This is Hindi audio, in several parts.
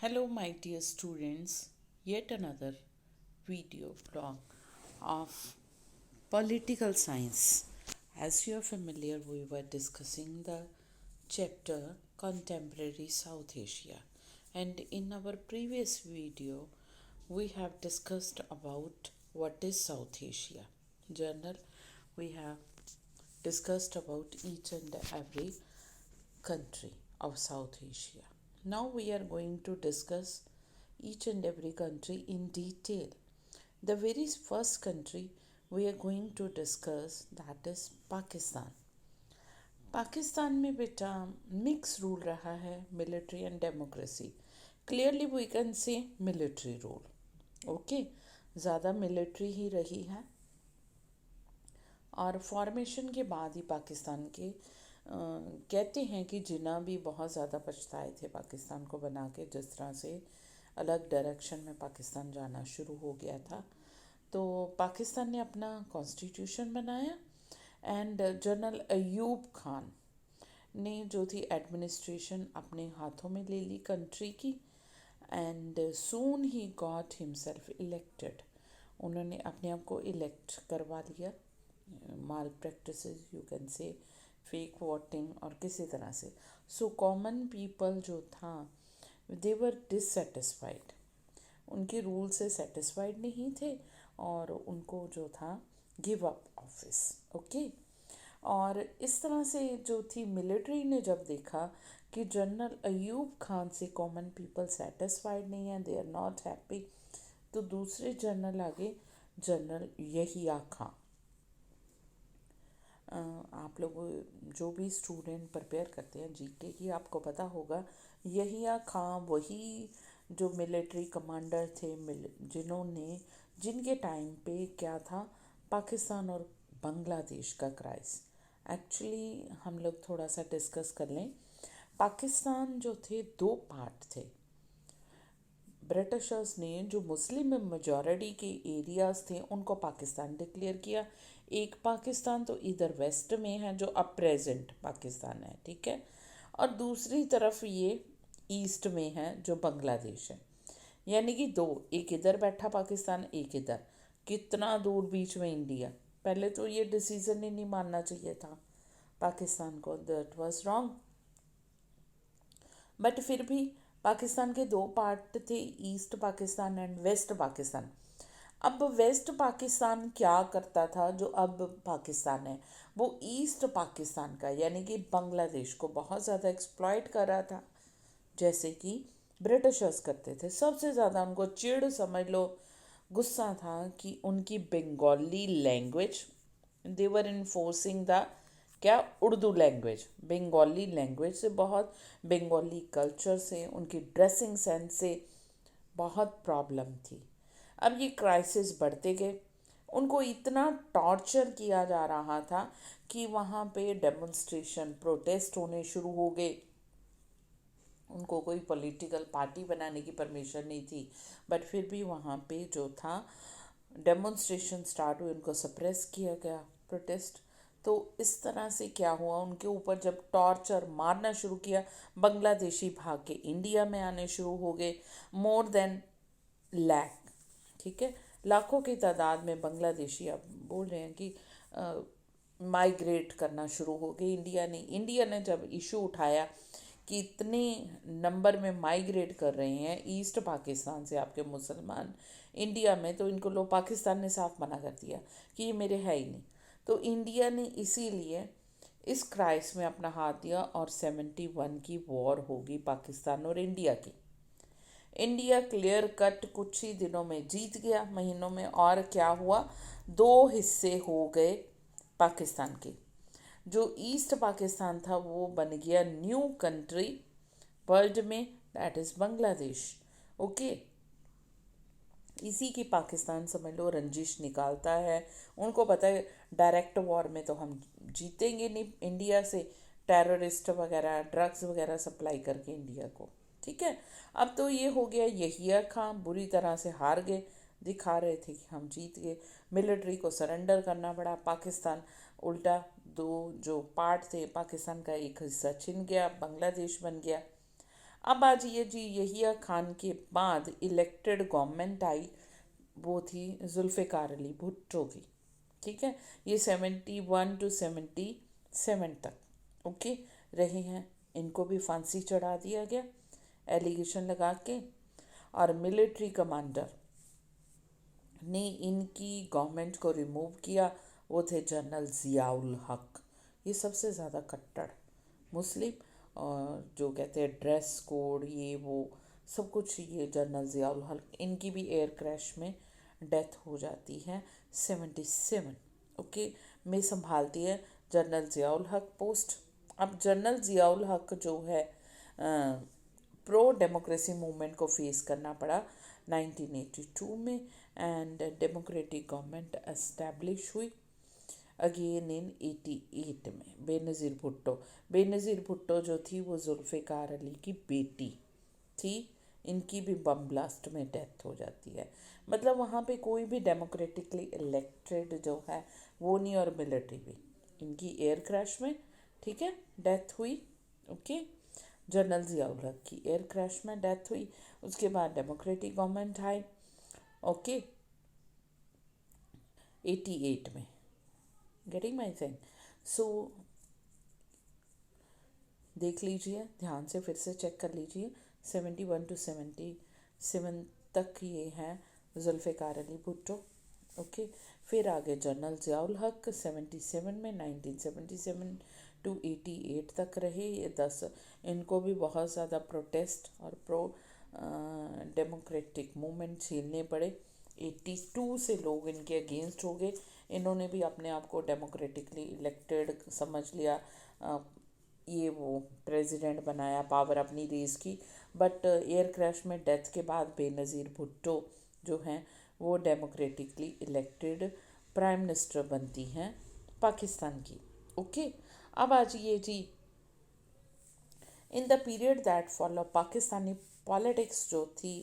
Hello, my dear students. Yet another video blog of political science. As you are familiar, we were discussing the chapter Contemporary South Asia, and in our previous video, we have discussed about what is South Asia. Journal, we have discussed about each and every country of South Asia. Now we are going to discuss each and every country in detail. The very first country we are going to discuss, that is Pakistan. Pakistan में बेटा मिक्स रूल रहा है, military and democracy. Clearly we can say military rule. Okay, ज़्यादा मिलिट्री ही रही है. और फॉर्मेशन के बाद ही पाकिस्तान के कहते हैं कि जिन्ना भी बहुत ज़्यादा पछताए थे पाकिस्तान को बना के, जिस तरह से अलग डायरेक्शन में पाकिस्तान जाना शुरू हो गया था. तो पाकिस्तान ने अपना कॉन्स्टिट्यूशन बनाया एंड जनरल अयूब खान ने जो थी एडमिनिस्ट्रेशन अपने हाथों में ले ली कंट्री की. एंड सून ही गॉट हिमसेल्फ इलेक्टेड. उन्होंने अपने आप को इलेक्ट करवा लिया. Malpractices you can say, fake voting और किसी तरह से. सो कॉमन पीपल जो था दे वर डिससेटिस्फाइड, उनके रूल से सेटिस्फाइड नहीं थे और उनको जो था गिव अप ऑफिस. ओके, और इस तरह से जो थी मिलिट्री ने जब देखा कि जनरल अयूब खान से कॉमन पीपल सेटिस्फाइड नहीं है, दे आर नॉट हैप्पी, तो दूसरे जनरल आगे जनरल यहिया खां. आप लोग जो भी स्टूडेंट प्रिपेयर करते हैं जीके की, आपको पता होगा यहिया खां वही जो मिलिट्री कमांडर थे जिनके टाइम पे क्या था, पाकिस्तान और बांग्लादेश का क्राइस. एक्चुअली हम लोग थोड़ा सा डिस्कस कर लें. पाकिस्तान जो थे दो पार्ट थे. ब्रिटिशर्स ने जो मुस्लिम मेजॉरिटी के एरियाज थे उनको पाकिस्तान डिक्लेयर किया. एक पाकिस्तान तो इधर वेस्ट में है जो अब प्रेजेंट पाकिस्तान है, ठीक है, और दूसरी तरफ ये ईस्ट में है जो बांग्लादेश है. यानी कि दो, एक इधर बैठा पाकिस्तान, एक इधर. कितना दूर बीच में इंडिया. पहले तो ये डिसीजन ही नहीं मानना चाहिए था पाकिस्तान को, दैट वाज रॉन्ग. बट फिर भी पाकिस्तान के दो पार्ट थे, east Pakistan and west Pakistan. अब वेस्ट पाकिस्तान क्या करता था, जो अब पाकिस्तान है वो ईस्ट पाकिस्तान का यानी कि बांग्लादेश को बहुत ज़्यादा एक्सप्लॉइट कर रहा था, जैसे कि ब्रिटिशर्स करते थे. सबसे ज़्यादा उनको चिढ़ समझ लो, गुस्सा था कि उनकी Bengali language, they were enforcing the क्या, उर्दू लैंग्वेज. बंगाली लैंग्वेज से बहुत, बंगाली कल्चर से, उनकी ड्रेसिंग सेंस से बहुत प्रॉब्लम थी. अब ये क्राइसिस बढ़ते गए. उनको इतना टॉर्चर किया जा रहा था कि वहाँ पे डेमोन्स्ट्रेशन, प्रोटेस्ट होने शुरू हो गए. उनको कोई पॉलिटिकल पार्टी बनाने की परमिशन नहीं थी, बट फिर भी वहाँ पे जो था डेमोन्स्ट्रेशन स्टार्ट हुए, उनको सप्रेस किया गया, प्रोटेस्ट. तो इस तरह से क्या हुआ, उनके ऊपर जब टॉर्चर मारना शुरू किया, बांग्लादेशी भाग के इंडिया में आने शुरू हो गए. मोर देन लैख, ठीक है, लाखों की तादाद में बांग्लादेशी अब बोल रहे हैं कि माइग्रेट करना शुरू हो गए. इंडिया ने जब इशू उठाया कि इतने नंबर में माइग्रेट कर रहे हैं ईस्ट पाकिस्तान से आपके मुसलमान इंडिया में, तो इनको लोग, पाकिस्तान ने साफ मना कर दिया कि ये मेरे है ही नहीं. तो इंडिया ने इसीलिए इस क्राइस में अपना हाथ दिया और 71 की वॉर होगी पाकिस्तान और इंडिया की. इंडिया क्लियर कट कुछ ही दिनों में जीत गया, महीनों में. और क्या हुआ, दो हिस्से हो गए पाकिस्तान के. जो ईस्ट पाकिस्तान था वो बन गया न्यू कंट्री वर्ल्ड में, दैट इज़ बांग्लादेश. ओके, इसी की पाकिस्तान समझ लो रंजिश निकालता है. उनको पता है डायरेक्ट वॉर में तो हम जीतेंगे नहीं इंडिया से, टेररिस्ट वगैरह, ड्रग्स वगैरह सप्लाई करके इंडिया को, ठीक है. अब तो ये हो गया, यहिया खां बुरी तरह से हार गए, दिखा रहे थे कि हम जीत गए, मिलिट्री को सरेंडर करना पड़ा. पाकिस्तान उल्टा दो जो पार्ट थे पाकिस्तान का, एक हिस्सा छिन गया, बांग्लादेश बन गया. अब आज ये जी यहिया खान के बाद इलेक्टेड गवर्नमेंट आई, वो थी जुल्फ़िकार अली भुट्टो की। ठीक है, ये 71 to 77 तक ओके रहे हैं। इनको भी फांसी चढ़ा दिया गया एलिगेशन लगा के। और मिलिट्री कमांडर ने इनकी गवर्नमेंट को रिमूव किया, वो थे जनरल ज़ियाउल हक। ये सबसे ज़्यादा कट्टर मुस्लिम, और जो कहते हैं ड्रेस कोड ये वो सब कुछ, ये जनरल ज़ियाउल हक। इनकी भी एयर क्रैश में डेथ हो जाती है 77 ओके में संभालती है जनरल ज़ियाउल हक पोस्ट। अब जनरल ज़ियाउल हक जो है प्रो डेमोक्रेसी मूवमेंट को फेस करना पड़ा 1982 में, एंड डेमोक्रेटिक गवर्नमेंट एस्टैब्लिश हुई अगेन इन 88 में। बेनज़ीर भुट्टो जो थी वो जुल्फ़िकार अली की बेटी थी। इनकी भी बम ब्लास्ट में डेथ हो जाती है। मतलब वहाँ पे कोई भी डेमोक्रेटिकली इलेक्टेड जो है वो नहीं, और मिलिट्री भी। इनकी एयर क्रैश में ठीक है डेथ हुई। ओके, जनरल ज़ियाउल हक की एयर क्रैश में डेथ हुई। उसके बाद डेमोक्रेटिक गवर्नमेंट आई ओके 88 में। Getting my thing? सो देख लीजिए ध्यान से, फिर से चेक कर लीजिए। 71 to 77 तक ये हैं जुल्फ़िकार अली भुट्टो ओके। फिर आगे जनरल ज़ियाउल हक 77 में 1977 to 88 तक रहे ये 10। इनको भी बहुत ज़्यादा प्रोटेस्ट और प्रो डेमोक्रेटिक मूवमेंट झेलने पड़े। 82 से लोग इनके अगेंस्ट हो गए। इन्होंने भी अपने आप को डेमोक्रेटिकली इलेक्टेड समझ लिया, ये वो प्रेसिडेंट बनाया, पावर अपनी रेस की। बट एयर क्रैश में डेथ के बाद बेनज़ीर भुट्टो जो हैं वो डेमोक्रेटिकली इलेक्टेड प्राइम मिनिस्टर बनती हैं पाकिस्तान की ओके। अब आज ये जी in the period that follow Pakistani politics जो थी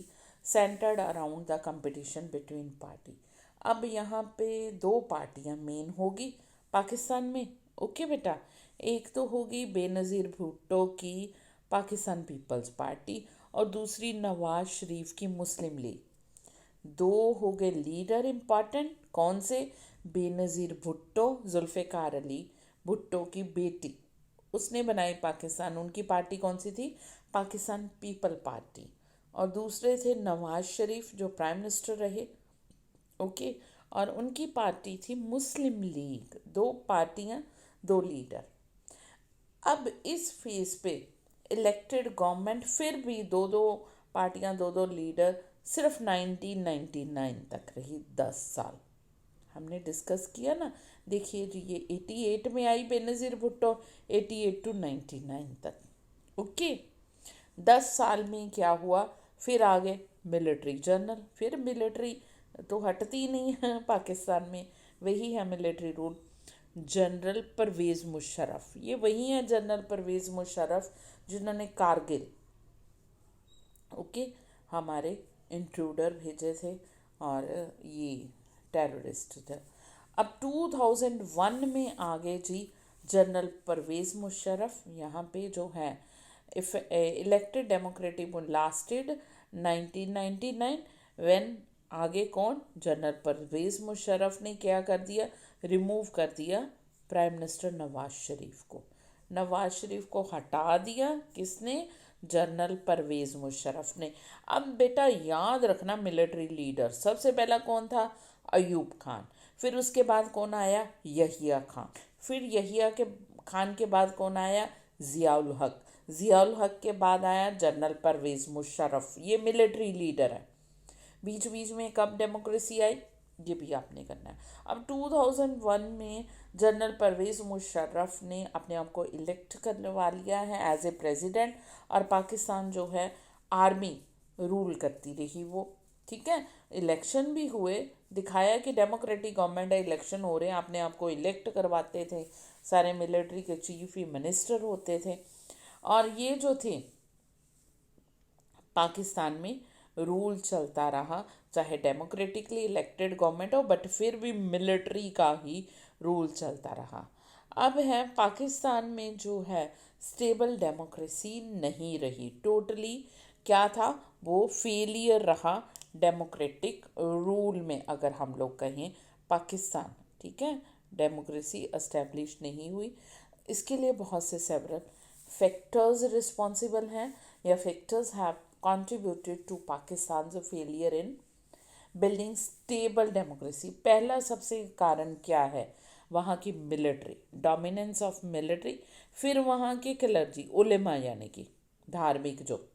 centred around the competition between party. अब यहाँ पे दो पार्टियाँ मेन होगी पाकिस्तान में ओके बेटा। एक तो होगी बेनज़ीर भुट्टो की पाकिस्तान पीपल्स पार्टी, और दूसरी नवाज शरीफ की मुस्लिम लीग। दो हो गए लीडर इम्पॉर्टेंट, कौन से? बेनज़ीर भुट्टो, जुल्फ़िकार अली भुट्टो की बेटी, उसने बनाई पाकिस्तान। उनकी पार्टी कौन सी थी? Pakistan people party. और दूसरे थे नवाज शरीफ जो प्राइम मिनिस्टर रहे ओके, और उनकी पार्टी थी मुस्लिम लीग। दो पार्टियां दो लीडर। अब इस फेज पे इलेक्टेड गवर्नमेंट फिर भी दो दो पार्टियां दो दो लीडर सिर्फ 1999 तक रही, 10 साल। हमने डिस्कस किया ना, देखिए जी ये 88 में आई बेनज़ीर भुट्टो, 88 to 99 तक ओके। 10 साल में क्या हुआ? फिर आगे मिलिट्री जनरल, फिर मिलिट्री तो हटती नहीं है पाकिस्तान में, वही है military rule. General Pervez Musharraf, ये वही है जनरल परवेज़ मुशर्रफ जिन्होंने कारगिल ओके हमारे इंट्रूडर भेजे थे और ये टेररिस्ट थे। अब 2001 में आगे जी जनरल परवेज़ मुशर्रफ यहाँ पे जो है if elected democratic lasted 1999 when आगे कौन? जनरल परवेज़ मुशर्रफ ने क्या कर दिया? रिमूव कर दिया प्राइम मिनिस्टर नवाज शरीफ को। नवाज शरीफ को हटा दिया किसने? जनरल परवेज़ मुशर्रफ ने। अब बेटा याद रखना मिलिट्री लीडर सबसे पहला कौन था? अयूब खान। फिर उसके बाद कौन आया? यहिया खान। फिर यहिया के खान के बाद कौन आया? ज़ियाउल हक। ज़ियाउल हक के बाद आया जनरल परवेज़ मुशर्रफ। ये मिलिट्री लीडर है। बीच बीच में कब डेमोक्रेसी आई ये भी आपने करना है। अब 2001 में जनरल परवेज़ मुशर्रफ ने अपने आप को इलेक्ट करवा लिया है एज ए प्रेसिडेंट, और पाकिस्तान जो है आर्मी रूल करती रही वो। ठीक है, इलेक्शन भी हुए, दिखाया कि डेमोक्रेटिक गवर्नमेंट है, इलेक्शन हो रहे हैं, अपने आप को इलेक्ट करवाते थे, सारे मिलिट्री के चीफ ही मिनिस्टर होते थे। और ये जो थे पाकिस्तान में रूल चलता रहा, चाहे डेमोक्रेटिकली इलेक्टेड गवर्नमेंट हो, बट फिर भी मिलिट्री का ही रूल चलता रहा। अब है पाकिस्तान में जो है स्टेबल डेमोक्रेसी नहीं रही टोटली। क्या था वो फेलियर रहा डेमोक्रेटिक रूल में, अगर हम लोग कहें पाकिस्तान, ठीक है, डेमोक्रेसी एस्टेब्लिश नहीं हुई। इसके लिए बहुत से सेवरल फैक्टर्स रिस्पॉन्सिबल हैं या factors have contributed to Pakistan failure in building stable democracy. पहला सबसे कारण क्या है, वहाँ की मिलिट्री, डोमिनेंस ऑफ मिलिट्री। फिर वहाँ के क्लर्जी, उलेमा यानी कि धार्मिक जो,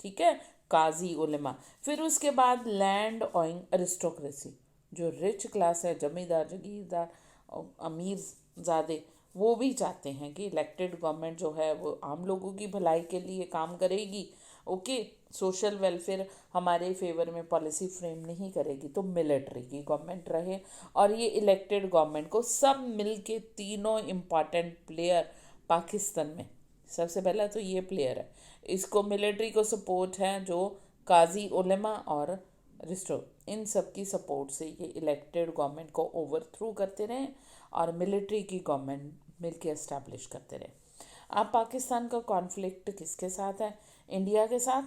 ठीक है, काजी उलेमा। फिर उसके बाद लैंड ऑइंग अरिस्टोक्रेसी, जो रिच क्लास है, जमींदार जगीरदार और अमीर ज़्यादा, वो भी चाहते हैं कि इलेक्टेड गवर्नमेंट जो है वो आम लोगों की भलाई के लिए काम करेगी। ओके, सोशल वेलफेयर हमारे फेवर में पॉलिसी फ्रेम नहीं करेगी, तो मिलिट्री की गवर्नमेंट रहे। और ये इलेक्टेड गवर्नमेंट को सब मिल के तीनों इम्पॉर्टेंट प्लेयर पाकिस्तान में, सबसे पहला तो ये प्लेयर है, इसको मिलिट्री को सपोर्ट है जो काजी उलेमा और रिस्टो, इन सब की सपोर्ट से ये इलेक्टेड गवर्नमेंट को ओवरथ्रू करते रहे और मिलिट्री की गवर्नमेंट मिलके एस्टैब्लिश करते रहे। अब पाकिस्तान का कॉन्फ्लिक्ट किसके साथ है, इंडिया के साथ,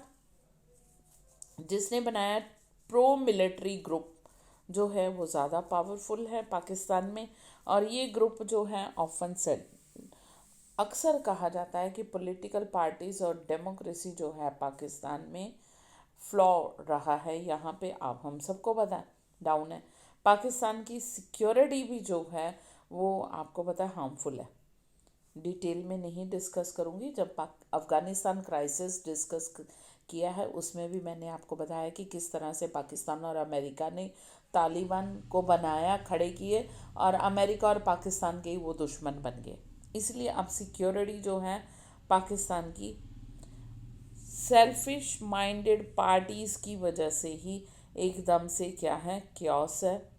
जिसने बनाया प्रो मिलिट्री ग्रुप जो है वो ज़्यादा पावरफुल है पाकिस्तान में। और ये ग्रुप जो है ऑफन सेड, अक्सर कहा जाता है कि पॉलिटिकल पार्टीज़ और डेमोक्रेसी जो है पाकिस्तान में फ्लॉ रहा है यहाँ पे। आप हम सबको पता है डाउन है। पाकिस्तान की सिक्योरिटी भी जो है वो आपको पता है हार्मफुल है। डिटेल में नहीं डिस्कस करूँगी, जब अफ़गानिस्तान क्राइसिस डिस्कस किया है उसमें भी मैंने आपको बताया कि किस तरह से पाकिस्तान और अमेरिका ने तालिबान को बनाया, खड़े किए, और अमेरिका और पाकिस्तान के ही वो दुश्मन बन गए। इसलिए अब सिक्योरिटी जो है पाकिस्तान की सेल्फिश माइंडेड पार्टीज़ की वजह से ही एकदम से क्या है, क्योस है।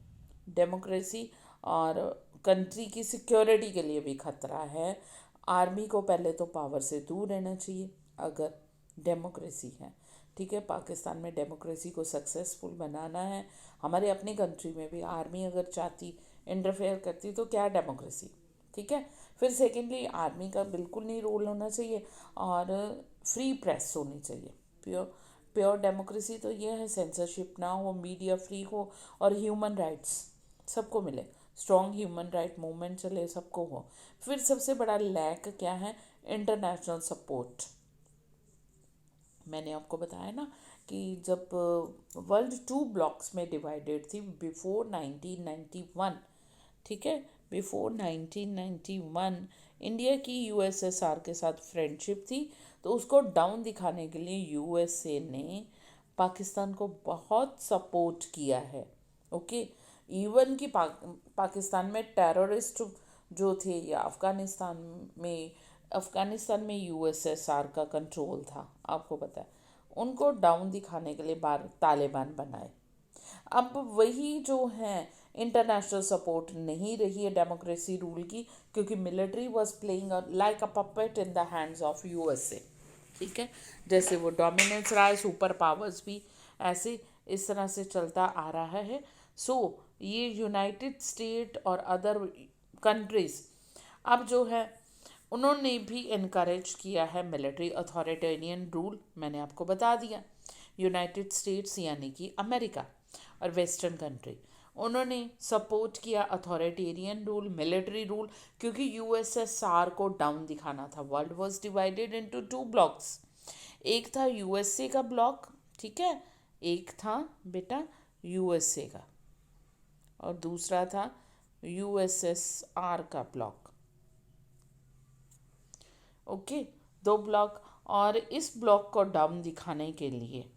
डेमोक्रेसी और कंट्री की सिक्योरिटी के लिए भी खतरा है। आर्मी को पहले तो पावर से दूर रहना चाहिए अगर डेमोक्रेसी है, ठीक है। पाकिस्तान में डेमोक्रेसी को सक्सेसफुल बनाना है। हमारे अपनी कंट्री में भी आर्मी अगर चाहती, इंटरफेयर करती, तो क्या डेमोक्रेसी, ठीक है। फिर सेकेंडली आर्मी का बिल्कुल नहीं रोल होना चाहिए और फ्री प्रेस होनी चाहिए। प्योर प्योर डेमोक्रेसी तो ये है सेंसरशिप ना हो, मीडिया फ्री हो और ह्यूमन राइट्स सबको मिले, स्ट्रॉन्ग ह्यूमन राइट मूवमेंट चले, सबको हो। फिर सबसे बड़ा लैक क्या है, इंटरनेशनल सपोर्ट। मैंने आपको बताया ना कि जब वर्ल्ड टू ब्लॉक्स में डिवाइडेड थी बिफोर 1991, ठीक है, बिफोर 1991 इंडिया की यूएसएसआर के साथ फ्रेंडशिप थी, तो उसको डाउन दिखाने के लिए यूएसए ने पाकिस्तान को बहुत सपोर्ट किया है। ओके, इवन कि पाकिस्तान में टेररिस्ट जो थे या अफ़गानिस्तान में यूएसएसआर का कंट्रोल था, आपको पता है, उनको डाउन दिखाने के लिए बार तालिबान बनाए। अब वही जो है इंटरनेशनल सपोर्ट नहीं रही है डेमोक्रेसी रूल की, क्योंकि military was playing like a puppet in the hands of USA, ठीक है। जैसे वो डोमिनेंस रहा है, सुपर पावर्स भी ऐसे इस तरह से चलता आ रहा है। सो ये यूनाइटेड स्टेट और अदर कंट्रीज अब जो है उन्होंने भी इनकरेज किया है मिलिट्री अथॉरिटेरियन रूल। मैंने आपको बता दिया, यूनाइटेड स्टेट्स यानी कि अमेरिका और वेस्टर्न कंट्री, उन्होंने सपोर्ट किया अथॉरिटेरियन रूल, मिलिट्री रूल, क्योंकि यूएसएसआर को डाउन दिखाना था। World was divided into two blocks, एक था यूएसए का ब्लॉक, ठीक है, एक था बेटा यूएसए का, और दूसरा था यूएसएसआर का ब्लॉक। ओके, दो ब्लॉक। और इस ब्लॉक को डाउन दिखाने के लिए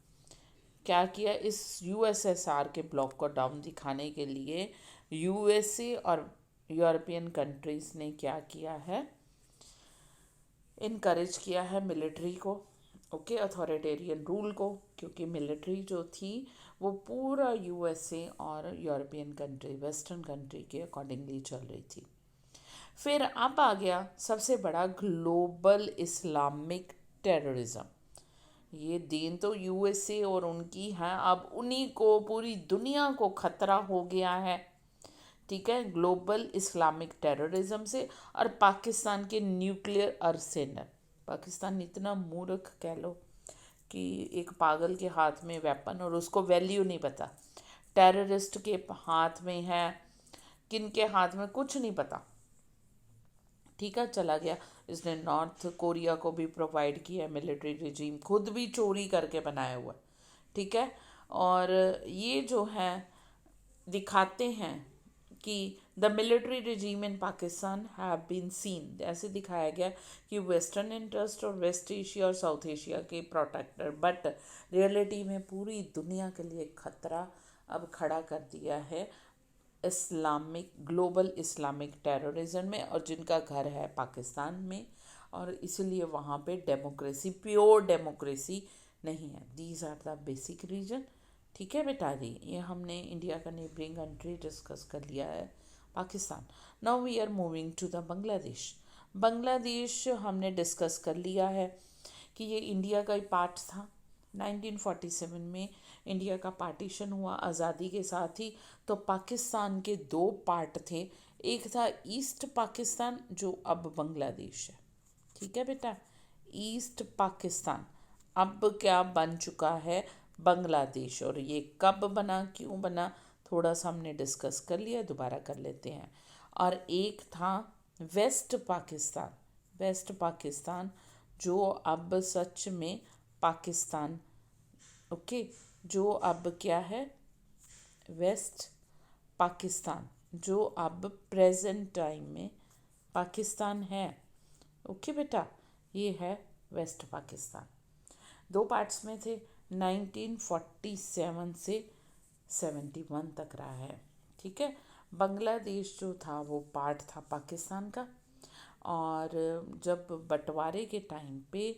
क्या किया, इस यूएसएसआर के ब्लॉक को डाउन दिखाने के लिए यूएसए और यूरोपियन कंट्रीज़ ने क्या किया है, इनकरेज किया है मिलिट्री को, ओके, अथॉरिटेरियन रूल को, क्योंकि मिलिट्री जो थी वो पूरा यूएसए और यूरोपियन कंट्री, वेस्टर्न कंट्री के अकॉर्डिंगली चल रही थी। फिर अब आ गया सबसे बड़ा ग्लोबल इस्लामिक टेररिज्म। ये देन तो यूएसए और उनकी है, अब उन्हीं को पूरी दुनिया को खतरा हो गया है, ठीक है, ग्लोबल इस्लामिक टेररिज्म से और पाकिस्तान के न्यूक्लियर आर्सेनल। पाकिस्तान इतना मूर्ख कह लो कि एक पागल के हाथ में वेपन और उसको वैल्यू नहीं पता, टेररिस्ट के हाथ में है, किन के हाथ में कुछ नहीं पता। ठीक है, चला गया, इसने नॉर्थ कोरिया को भी प्रोवाइड किया मिलिट्री रिजीम, खुद भी चोरी करके बनाया हुआ। ठीक है, और ये जो है दिखाते हैं कि the military regime in Pakistan have been seen, ऐसे दिखाया गया कि वेस्टर्न इंटरेस्ट और वेस्ट एशिया और साउथ एशिया के प्रोटेक्टर, बट रियलिटी में पूरी दुनिया के लिए खतरा अब खड़ा कर दिया है इस्लामिक, ग्लोबल इस्लामिक टेररिज्म में, और जिनका घर है पाकिस्तान में, और इसलिए वहाँ पे डेमोक्रेसी, प्योर डेमोक्रेसी नहीं है। These are the basic reason. ठीक है बेटा जी, ये हमने इंडिया का नेबरिंग कंट्री डिस्कस कर लिया है, Pakistan. Now we are moving to the Bangladesh. Bangladesh हमने डिस्कस कर लिया है कि ये इंडिया का ही पार्ट था। 1947 में इंडिया का पार्टीशन हुआ आज़ादी के साथ ही, तो पाकिस्तान के दो पार्ट थे, एक था ईस्ट पाकिस्तान जो अब बांग्लादेश है। ठीक है बेटा, ईस्ट पाकिस्तान अब क्या बन चुका है, बांग्लादेश। और ये कब बना, क्यों बना, थोड़ा सा हमने डिस्कस कर लिया, दोबारा कर लेते हैं। और एक था वेस्ट पाकिस्तान, वेस्ट पाकिस्तान जो अब सच में पाकिस्तान, ओके, जो अब क्या है, वेस्ट पाकिस्तान जो अब प्रेजेंट टाइम में पाकिस्तान है। ओके बेटा, ये है वेस्ट पाकिस्तान। दो पार्ट्स में थे, 1947 से 71 तक रहा है। ठीक है, बांग्लादेश जो था वो पार्ट था पाकिस्तान का, और जब बंटवारे के टाइम पे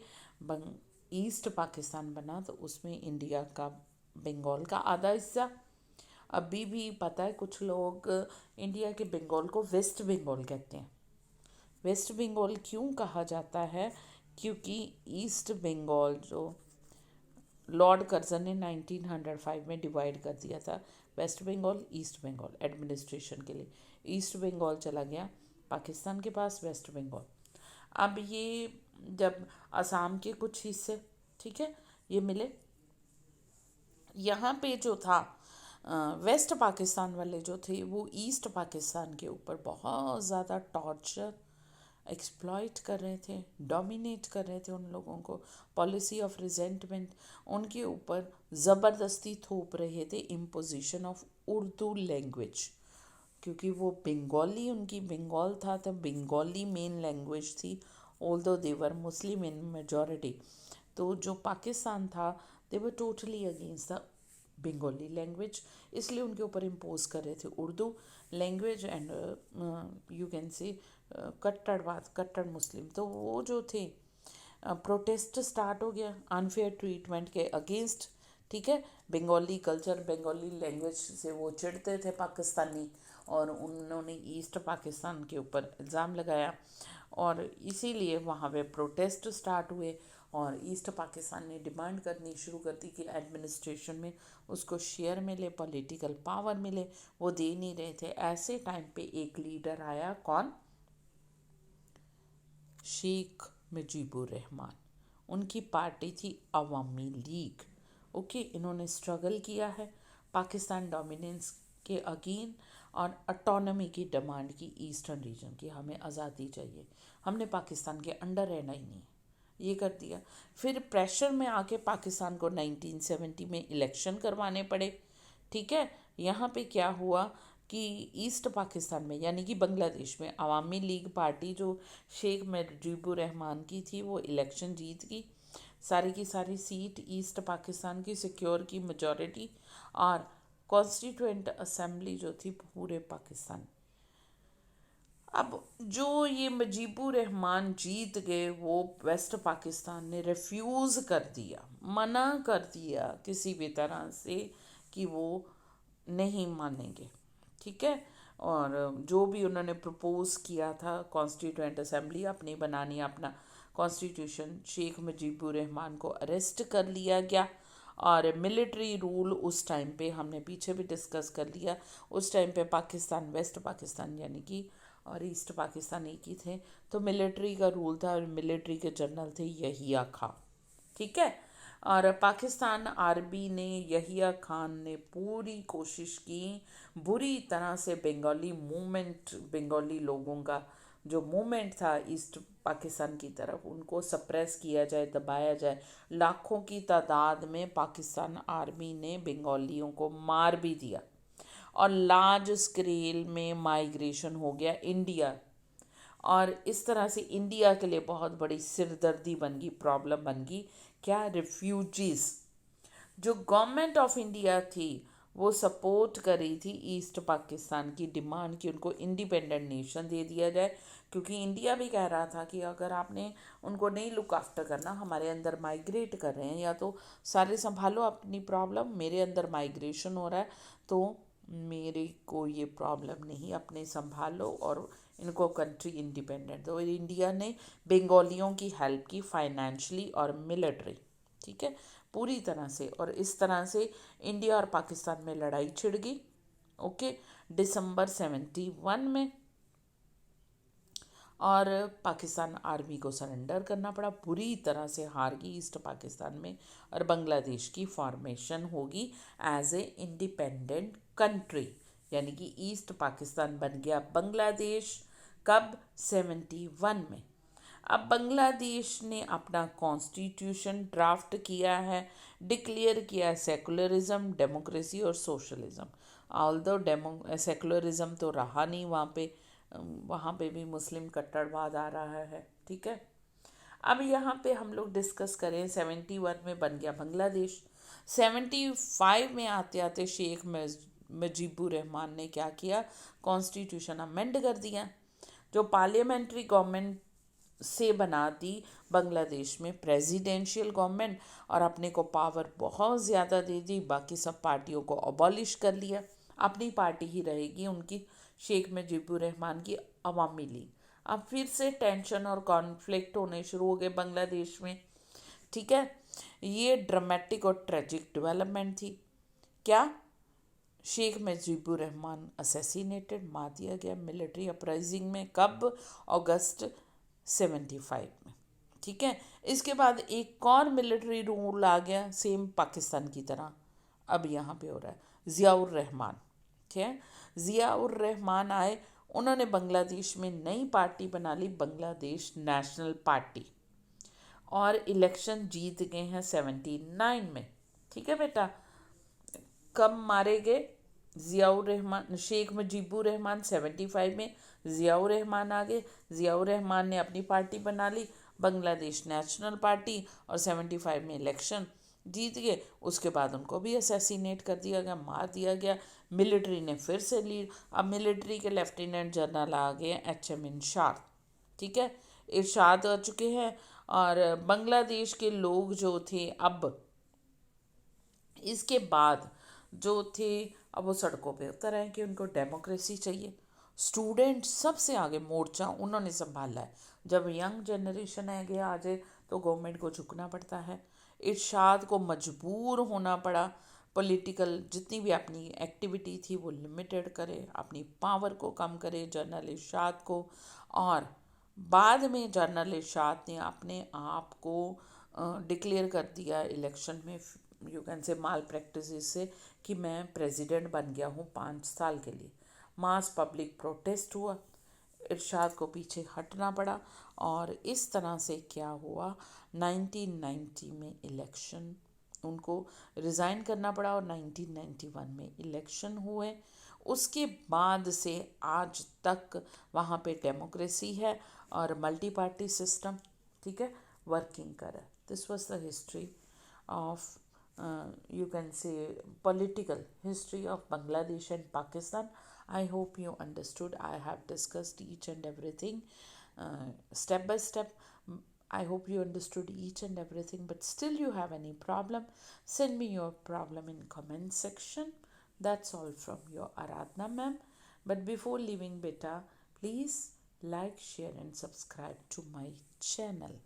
ईस्ट पाकिस्तान बना तो उसमें इंडिया का बंगाल का आधा हिस्सा, अभी भी पता है कुछ लोग इंडिया के बंगाल को वेस्ट बंगाल कहते हैं। वेस्ट बंगाल क्यों कहा जाता है, क्योंकि ईस्ट बंगाल जो लॉर्ड कर्जन ने 1905 में डिवाइड कर दिया था, west Bengal east Bengal administration के लिए, ईस्ट बंगाल चला गया पाकिस्तान के पास, वेस्ट बंगाल। अब ये जब असम के कुछ हिस्से, ठीक है, ये मिले, यहाँ पे जो था वेस्ट पाकिस्तान वाले जो थे वो ईस्ट पाकिस्तान के ऊपर बहुत ज़्यादा टॉर्चर, एक्सप्लॉइट कर रहे थे, डोमिनेट कर रहे थे उन लोगों को, पॉलिसी ऑफ रिजेंटमेंट उनके ऊपर ज़बरदस्ती थोप रहे थे, इम्पोजिशन ऑफ उर्दू लैंग्वेज, क्योंकि वो बंगाली, उनकी बंगाल था तो बंगाली मेन लैंग्वेज थी, although they were Muslim in majority. तो जो पाकिस्तान था they were totally against the Bengali language, इसलिए उनके ऊपर इम्पोज कर रहे थे Urdu language and you can say कट्टरवाद, कट्टर मुस्लिम। तो वो जो थे प्रोटेस्ट स्टार्ट हो गया अनफेयर ट्रीटमेंट के अगेंस्ट। ठीक है, बंगाली कल्चर, बंगाली लैंग्वेज से वो चिढ़ते थे पाकिस्तानी, और उन्होंने ईस्ट पाकिस्तान के ऊपर इल्ज़ाम लगाया, और इसीलिए वहाँ पे प्रोटेस्ट स्टार्ट हुए, और ईस्ट पाकिस्तान ने डिमांड करनी शुरू कर दी कि एडमिनिस्ट्रेशन में उसको शेयर मिले, पॉलिटिकल पावर मिले, वो दे नहीं रहे थे। ऐसे टाइम पे एक लीडर आया, कौन, शेख मुजीबुर रहमान, उनकी पार्टी थी अवामी लीग। ओके, इन्होंने स्ट्रगल किया है पाकिस्तान डोमिनेंस के अगेन, और ऑटोनॉमी की डिमांड की ईस्टर्न रीजन की, हमें आज़ादी चाहिए, हमने पाकिस्तान के अंडर रहना ही नहीं, ये कर दिया। फिर प्रेशर में आके पाकिस्तान को 1970 में इलेक्शन करवाने पड़े। ठीक है, यहाँ पे क्या हुआ कि ईस्ट पाकिस्तान में यानी कि बांग्लादेश में अवामी लीग पार्टी जो शेख मुजीबुर रहमान की थी वो इलेक्शन जीत गई, सारी की सारी सीट ईस्ट पाकिस्तान की सिक्योर की मेजॉरिटी, और कॉन्स्टिट्यूएंट असेंबली जो थी पूरे पाकिस्तान। अब जो ये मुजीबुर रहमान जीत गए, वो वेस्ट पाकिस्तान ने रिफ्यूज़ कर दिया, मना कर दिया किसी भी तरह से कि वो नहीं मानेंगे। ठीक है, और जो भी उन्होंने प्रपोज किया था कॉन्स्टिट्यूएंट असेंबली अपनी बनानी, अपना कॉन्स्टिट्यूशन, शेख मुजीबुर रहमान को अरेस्ट कर लिया गया, और मिलिट्री रूल उस टाइम पे हमने पीछे भी डिस्कस कर लिया, उस टाइम पे पाकिस्तान, वेस्ट पाकिस्तान यानी कि और ईस्ट पाकिस्तान एक ही थे, तो मिलिट्री का रूल था और मिलिट्री के जनरल थे यहिया खां। ठीक है। और पाकिस्तान आर्मी ने, यहिया खान ने पूरी कोशिश की बुरी तरह से बंगाली मूवमेंट, बंगाली लोगों का जो मूवमेंट था ईस्ट पाकिस्तान की तरफ, उनको सप्रेस किया जाए, दबाया जाए। लाखों की तादाद में पाकिस्तान आर्मी ने बंगालियों को मार भी दिया और लार्ज स्केल में माइग्रेशन हो गया इंडिया। और इस तरह से इंडिया के लिए बहुत बड़ी सिरदर्दी बन गई, प्रॉब्लम बन गई। क्या? रिफ्यूजीज। जो गवर्नमेंट ऑफ इंडिया थी वो सपोर्ट कर रही थी ईस्ट पाकिस्तान की डिमांड कि उनको इंडिपेंडेंट नेशन दे दिया जाए, क्योंकि इंडिया भी कह रहा था कि अगर आपने उनको नहीं लुक आफ्टर करना, हमारे अंदर माइग्रेट कर रहे हैं, या तो सारे संभालो अपनी प्रॉब्लम, मेरे अंदर माइग्रेशन हो रहा है तो मेरे को ये प्रॉब्लम नहीं, अपने संभालो और इनको कंट्री इंडिपेंडेंट दो। इंडिया ने बंगालियों की हेल्प की फाइनेंशली और मिलिट्री। ठीक है, पूरी तरह से। और इस तरह से इंडिया और पाकिस्तान में लड़ाई छिड़ गई। ओके, दिसंबर 71 में। और पाकिस्तान आर्मी को सरेंडर करना पड़ा, बुरी तरह से हार गई ईस्ट पाकिस्तान में, और बांग्लादेश की फॉर्मेशन होगी एज ए इंडिपेंडेंट कंट्री, यानी कि ईस्ट पाकिस्तान बन गया बांग्लादेश। कब? 71 में। अब बांग्लादेश ने अपना कॉन्स्टिट्यूशन ड्राफ्ट किया है, डिक्लेयर किया सेकुलरिज्म, डेमोक्रेसी और सोशलिज्म। ऑल्दो सेकुलरिज्म तो रहा नहीं वहाँ पे, वहाँ पे भी मुस्लिम कट्टरवाद आ रहा है। ठीक है। अब यहाँ पे हम लोग डिस्कस करें, 71 में बन गया बांग्लादेश। 75 में आते आते शेख मुजीबुर रहमान ने क्या किया? कॉन्स्टिट्यूशन अमेंड कर दिया, जो पार्लियामेंट्री गवर्नमेंट से बना दी बांग्लादेश में प्रेसिडेंशियल गवर्नमेंट, और अपने को पावर बहुत ज़्यादा दे दी, बाकी सब पार्टियों को अबॉलिश कर लिया। अपनी पार्टी ही रहेगी उनकी, शेख मुजीबुर रहमान की अवामी लीग। अब फिर से टेंशन और कॉन्फ्लिक्ट होने शुरू हो गए बांग्लादेश में। ठीक है, ये ड्रामेटिक और ट्रेजिक डेवलपमेंट थी। क्या? शेख मुजीबुर रहमान असैसिनेटेड, मार दिया गया मिलिट्री अपराइजिंग में। कब? अगस्त 75 में। ठीक है। इसके बाद एक और मिलिट्री रूल आ गया सेम पाकिस्तान की तरह, अब यहाँ पे हो रहा है ज़ियाउर रहमान। ठीक है, ज़ियाउर रहमान आए, उन्होंने बांग्लादेश में नई पार्टी बना ली, बांग्लादेश नेशनल पार्टी, और इलेक्शन जीत गए हैं 79 में। ठीक है बेटा। कब मारे गए? ज़ियाउर रहमान, शेख मुजीबुर रहमान 75 में, ज़ियाउर रहमान आ गए। ज़ियाउर रहमान ने अपनी पार्टी बना ली, बांग्लादेश नेशनल पार्टी, और 75 में इलेक्शन जीत गए। उसके बाद उनको भी असैसिनेट कर दिया गया, मार दिया गया। मिलिट्री ने फिर से लीड, अब मिलिट्री के लेफ्टिनेंट जनरल आ गए HM इरशाद। ठीक है, इरशाद आ चुके हैं। और बांग्लादेश के लोग जो थे, अब इसके बाद जो थे, अब वो सड़कों पे उतर आए कि उनको डेमोक्रेसी चाहिए। स्टूडेंट सबसे आगे मोर्चा उन्होंने संभाला है। जब यंग जनरेशन आगे आ जाए तो गवर्नमेंट को झुकना पड़ता है। इरशाद को मजबूर होना पड़ा, पॉलिटिकल जितनी भी अपनी एक्टिविटी थी वो लिमिटेड करे, अपनी पावर को कम करे, जनरल इरशाद को। और बाद में जनरल इरशाद ने अपने आप को डिक्लेयर कर दिया इलेक्शन में, यू कैन से माल प्रैक्टिस से, कि मैं प्रेसिडेंट बन गया हूँ 5 साल के लिए। मास पब्लिक प्रोटेस्ट हुआ, इरशाद को पीछे हटना पड़ा, और इस तरह से क्या हुआ, 1990 में इलेक्शन, उनको रिज़ाइन करना पड़ा, और 1991 में इलेक्शन हुए। उसके बाद से आज तक वहाँ पे डेमोक्रेसी है और मल्टी पार्टी सिस्टम, ठीक है, वर्किंग कर रहा है। This was the history of, you can say, political history of Bangladesh and Pakistan. I hope you understood. I have discussed each and everything step by step. I hope you understood each and everything, but still you have any problem, send me your problem in comment section. That's all from your Aradhna ma'am. But before leaving beta, please like, share and subscribe to my channel.